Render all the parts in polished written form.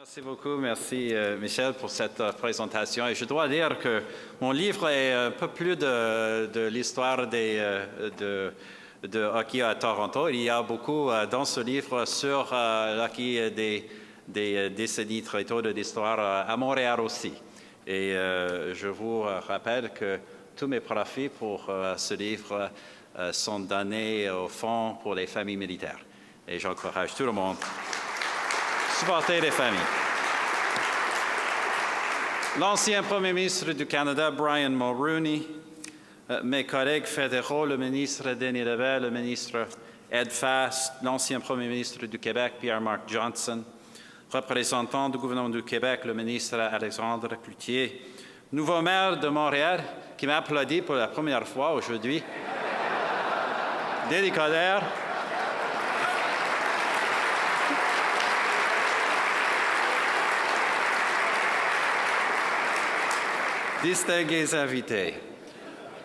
Merci beaucoup, merci Michel pour cette présentation. Et je dois dire que mon livre est un peu plus de l'histoire de hockey à Toronto. Il y a beaucoup dans ce livre sur l'hockey des décennies très tôt de l'histoire à Montréal aussi. Et je vous rappelle que tous mes profits pour ce livre sont donnés au Fonds pour les familles militaires. Et j'encourage tout le monde à supporter les familles. L'ancien Premier ministre du Canada, Brian Mulroney, mes collègues fédéraux, le ministre Denis Lebel, le ministre Ed Fast, l'ancien Premier ministre du Québec, Pierre-Marc Johnson, représentant du gouvernement du Québec, le ministre Alexandre Cloutier, nouveau maire de Montréal, qui m'a applaudi pour la première fois aujourd'hui, Denis Coderre, distingués invités,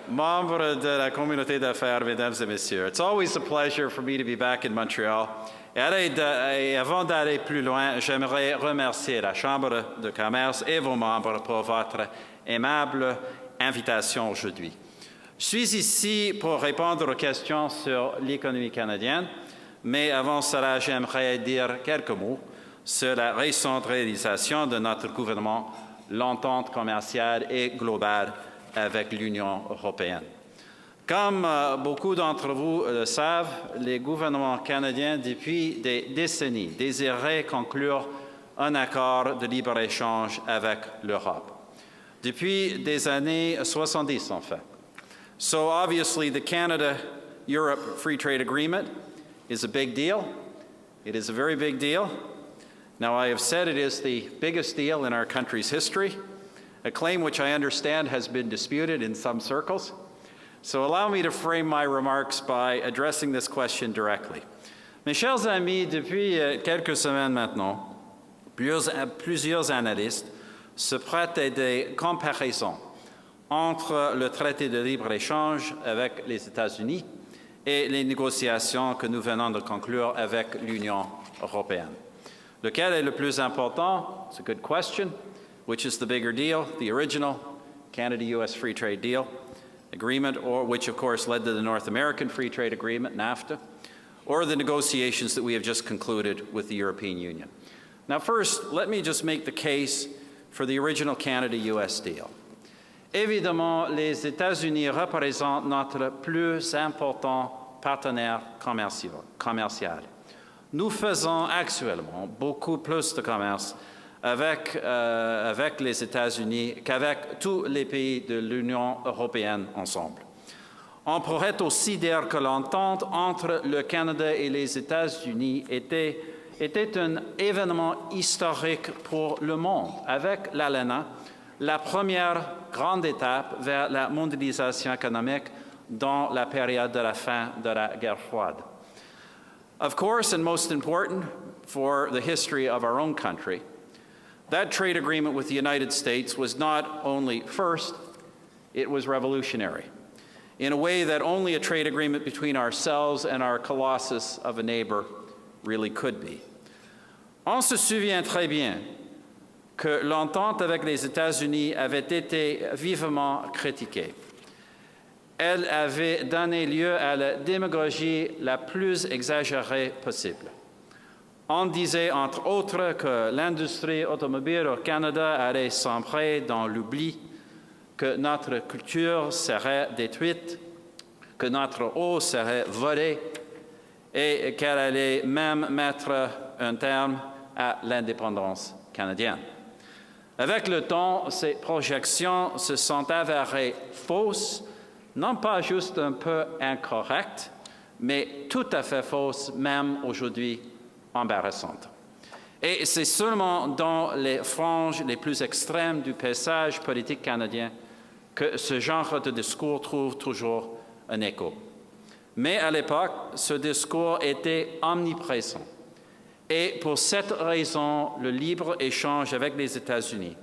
membres de la communauté d'affaires, mesdames et messieurs. It's always a pleasure for me to be back in Montreal. Et avant d'aller plus loin, j'aimerais remercier la Chambre de commerce et vos membres pour votre aimable invitation aujourd'hui. Je suis ici pour répondre aux questions sur l'économie canadienne, mais avant cela, j'aimerais dire quelques mots sur la récente réalisation de notre gouvernement, l'entente commerciale et globale avec l'Union européenne. Comme beaucoup d'entre vous le savent, les gouvernements canadiens, depuis des décennies, désiraient conclure un accord de libre-échange avec l'Europe. Depuis des années 70, en fait. So obviously, the Canada-Europe Free Trade Agreement is a big deal. It is a very big deal. Now, I have said it is the biggest deal in our country's history, a claim which I understand has been disputed in some circles. So allow me to frame my remarks by addressing this question directly. Mes chers amis, depuis quelques semaines maintenant, plusieurs analystes se prêtent à des comparaisons entre le traité de libre-échange avec les États-Unis et les négociations que nous venons de conclure avec l'Union européenne. Lequel est le plus important? It's a good question. Which is the bigger deal, the original Canada-US Free Trade Deal agreement, or which of course led to the North American Free Trade Agreement, NAFTA, or the negotiations that we have just concluded with the European Union? Now first, let me just make the case for the original Canada-US deal. Évidemment, les États-Unis représentent notre plus important partenaire commercial. Nous faisons actuellement beaucoup plus de commerce avec les États-Unis qu'avec tous les pays de l'Union européenne ensemble. On pourrait aussi dire que l'entente entre le Canada et les États-Unis était un événement historique pour le monde, avec l'ALENA, la première grande étape vers la mondialisation économique dans la période de la fin de la guerre froide. Of course, and most important for the history of our own country, that trade agreement with the United States was not only first, it was revolutionary, in a way that only a trade agreement between ourselves and our colossus of a neighbor really could be. On se souvient très bien que l'entente avec les États-Unis avait été vivement critiquée. Elle avait donné lieu à la démagogie la plus exagérée possible. On disait, entre autres, que l'industrie automobile au Canada allait sombrer dans l'oubli, que notre culture serait détruite, que notre eau serait volée et qu'elle allait même mettre un terme à l'indépendance canadienne. Avec le temps, ces projections se sont avérées fausses, non pas juste un peu incorrectes, mais tout à fait fausses, même aujourd'hui embarrassantes. Et c'est seulement dans les franges les plus extrêmes du paysage politique canadien que ce genre de discours trouve toujours un écho. Mais à l'époque, ce discours était omniprésent. Et pour cette raison, le libre-échange avec les États-Unis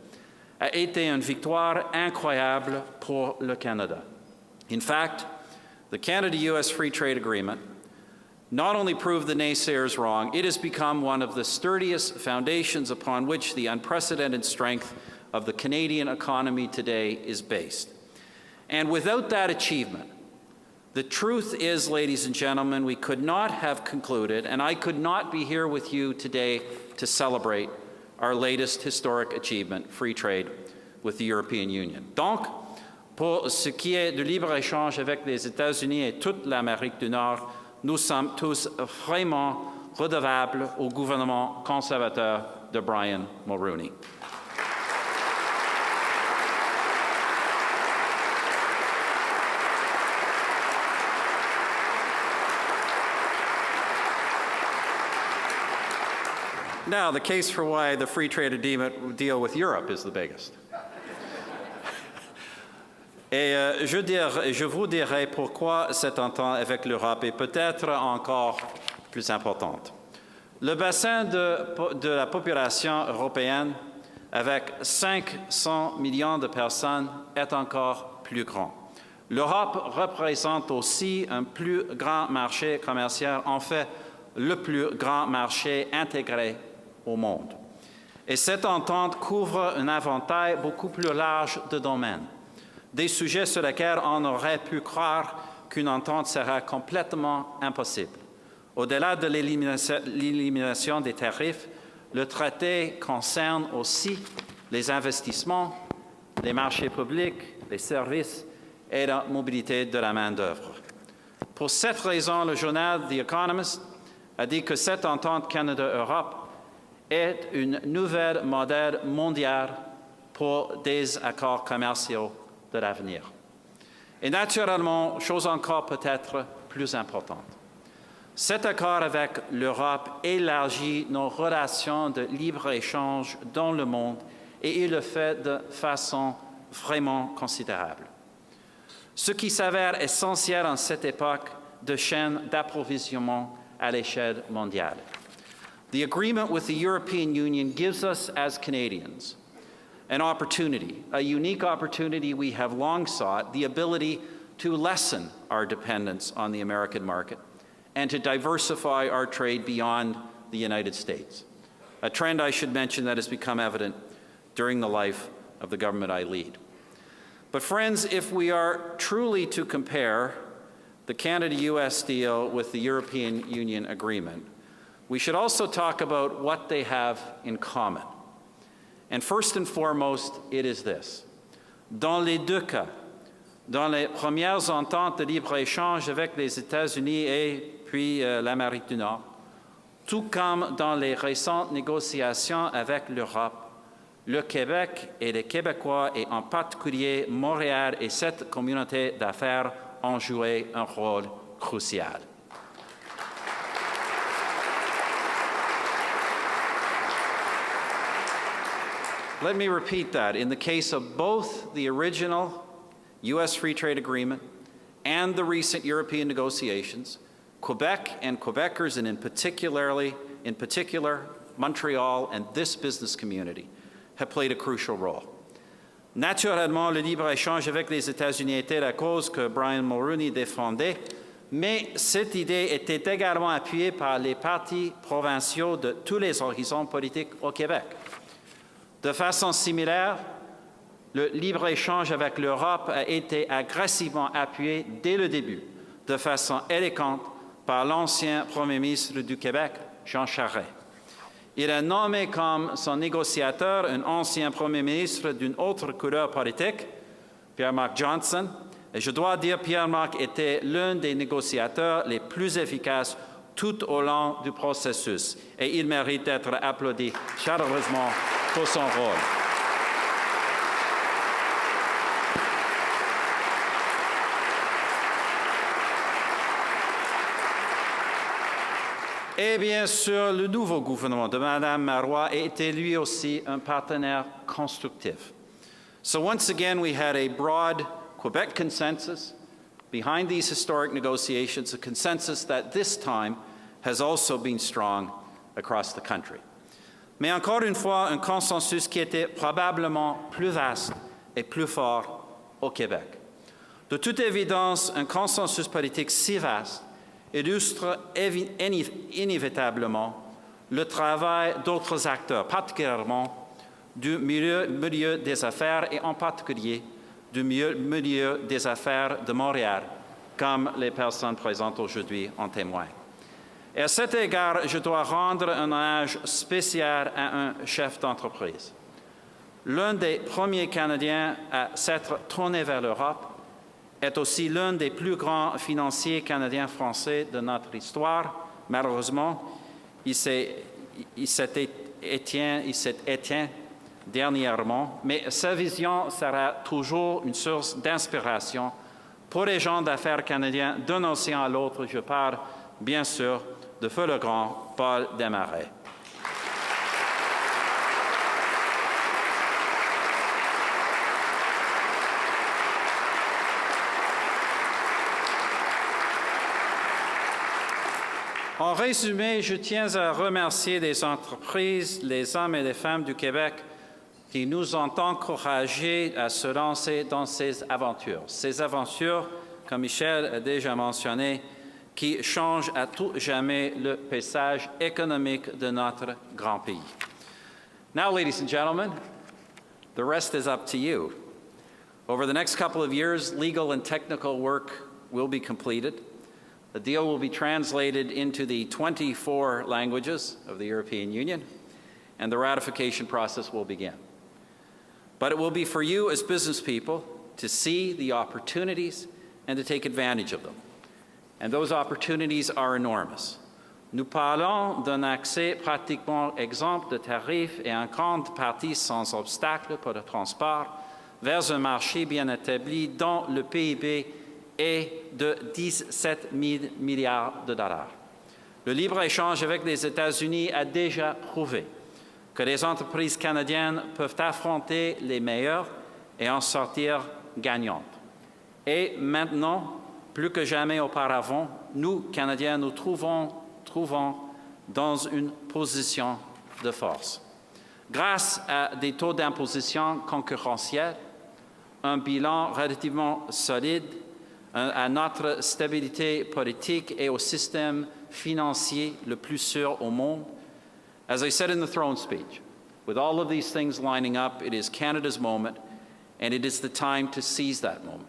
a été une victoire incroyable pour le Canada. In fact, the Canada-US Free Trade Agreement not only proved the naysayers wrong, it has become one of the sturdiest foundations upon which the unprecedented strength of the Canadian economy today is based. And without that achievement, the truth is, ladies and gentlemen, we could not have concluded, and I could not be here with you today to celebrate our latest historic achievement, free trade with the European Union. Donc, pour ce qui est du libre-échange avec les États-Unis et toute l'Amérique du Nord, nous sommes tous vraiment redevables au gouvernement conservateur de Brian Mulroney. Now, the case for why the free trade agreement deal with Europe is the biggest. Et je vous dirai pourquoi cette entente avec l'Europe est peut-être encore plus importante. Le bassin de la population européenne, avec 500 millions de personnes, est encore plus grand. L'Europe représente aussi un plus grand marché commercial, en fait, le plus grand marché intégré au monde. Et cette entente couvre un éventail beaucoup plus large de domaines, des sujets sur lesquels on aurait pu croire qu'une entente serait complètement impossible. Au-delà de l'élimination des tarifs, le traité concerne aussi les investissements, les marchés publics, les services et la mobilité de la main-d'œuvre. Pour cette raison, le journal The Economist a dit que cette entente Canada-Europe est une nouvelle modèle mondial pour des accords commerciaux de l'avenir. Et naturellement, chose encore peut-être plus importante, cet accord avec l'Europe élargit nos relations de libre-échange dans le monde et il le fait de façon vraiment considérable. Ce qui s'avère essentiel en cette époque de chaîne d'approvisionnement à l'échelle mondiale. The agreement with the European Union gives us, as Canadians, an opportunity, a unique opportunity we have long sought, the ability to lessen our dependence on the American market and to diversify our trade beyond the United States, a trend I should mention that has become evident during the life of the government I lead. But friends, if we are truly to compare the Canada-US deal with the European Union agreement, we should also talk about what they have in common. And first and foremost, it is this. Dans les deux cas, dans les premières ententes de libre-échange avec les États-Unis et puis l'Amérique du Nord, tout comme dans les récentes négociations avec l'Europe, le Québec et les Québécois, et en particulier Montréal et cette communauté d'affaires, ont joué un rôle crucial. Let me repeat that. In the case of both the original U.S. Free Trade Agreement and the recent European negotiations, Quebec and Quebecers, and in particular, Montreal and this business community, have played a crucial role. Naturellement, le libre-échange avec les États-Unis était la cause que Brian Mulroney défendait, mais cette idée était également appuyée par les partis provinciaux de tous les horizons politiques au Québec. De façon similaire, le libre-échange avec l'Europe a été agressivement appuyé dès le début, de façon élégante, par l'ancien Premier ministre du Québec, Jean Charest. Il a nommé comme son négociateur un ancien Premier ministre d'une autre couleur politique, Pierre-Marc Johnson, et je dois dire Pierre-Marc était l'un des négociateurs les plus efficaces tout au long du processus, et il mérite d'être applaudi chaleureusement pour son rôle. Et bien sûr, le nouveau gouvernement de Mme Marois était lui aussi un partenaire constructif. So once again, we had a broad Quebec consensus behind these historic negotiations, a consensus that this time has also been strong across the country. Mais encore une fois, un consensus qui était probablement plus vaste et plus fort au Québec. De toute évidence, un consensus politique si vaste illustre inévitablement le travail d'autres acteurs, particulièrement du milieu des affaires et en particulier du milieu des affaires de Montréal, comme les personnes présentes aujourd'hui en témoignent. Et à cet égard, je dois rendre un hommage spécial à un chef d'entreprise. L'un des premiers Canadiens à s'être tourné vers l'Europe est aussi l'un des plus grands financiers canadiens-français de notre histoire. Malheureusement, il s'est éteint dernièrement, mais sa vision sera toujours une source d'inspiration pour les gens d'affaires canadiens d'un océan à l'autre. Je parle, bien sûr, de feu le grand Paul Desmarais. En résumé, je tiens à remercier les entreprises, les hommes et les femmes du Québec qui nous ont encouragés à se lancer dans ces aventures. Ces aventures, comme Michel a déjà mentionné, qui changent à tout jamais le paysage économique de notre grand pays. Now, ladies and gentlemen, the rest is up to you. Over the next couple of years, legal and technical work will be completed. The deal will be translated into the 24 languages of the European Union, and the ratification process will begin. But it will be for you as business people to see the opportunities and to take advantage of them. And those opportunities are enormous. Nous parlons d'un accès pratiquement exempt de tarifs et en grande partie sans obstacle pour le transport vers un marché bien établi dont le PIB est de 17 000 milliards de dollars. Le libre-échange avec les États-Unis a déjà prouvé que les entreprises canadiennes peuvent affronter les meilleurs et en sortir gagnantes. Et maintenant, plus que jamais auparavant, nous, Canadiens, nous trouvons dans une position de force. Grâce à des taux d'imposition concurrentiels, un bilan relativement solide, à notre stabilité politique et au système financier le plus sûr au monde. As I said in the throne speech, with all of these things lining up, it is Canada's moment, and it is the time to seize that moment.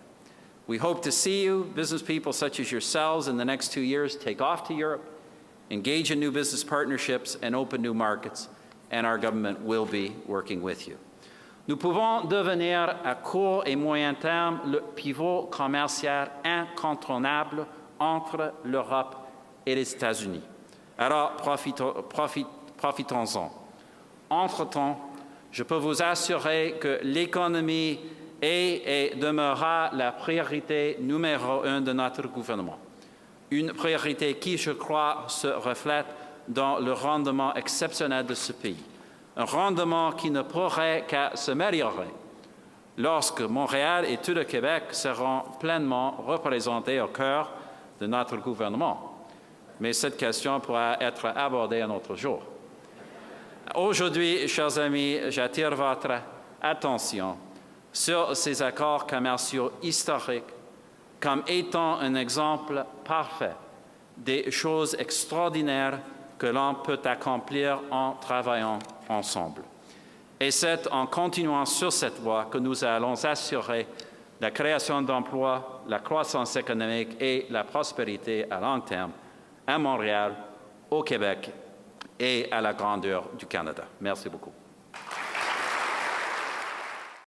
We hope to see you, business people such as yourselves, in the next 2 years, take off to Europe, engage in new business partnerships, and open new markets, and our government will be working with you. Nous pouvons devenir à court et moyen terme le pivot commercial incontournable entre l'Europe et les États-Unis. Alors, profitons-en. Entre-temps, je peux vous assurer que l'économie est et demeurera la priorité numéro 1 de notre gouvernement. Une priorité qui, je crois, se reflète dans le rendement exceptionnel de ce pays. Un rendement qui ne pourrait qu'à s'améliorer lorsque Montréal et tout le Québec seront pleinement représentés au cœur de notre gouvernement. Mais cette question pourra être abordée un autre jour. Aujourd'hui, chers amis, j'attire votre attention sur ces accords commerciaux historiques comme étant un exemple parfait des choses extraordinaires que l'on peut accomplir en travaillant ensemble. Et c'est en continuant sur cette voie que nous allons assurer la création d'emplois, la croissance économique et la prospérité à long terme à Montréal, au Québec et à la grandeur du Canada. Merci beaucoup.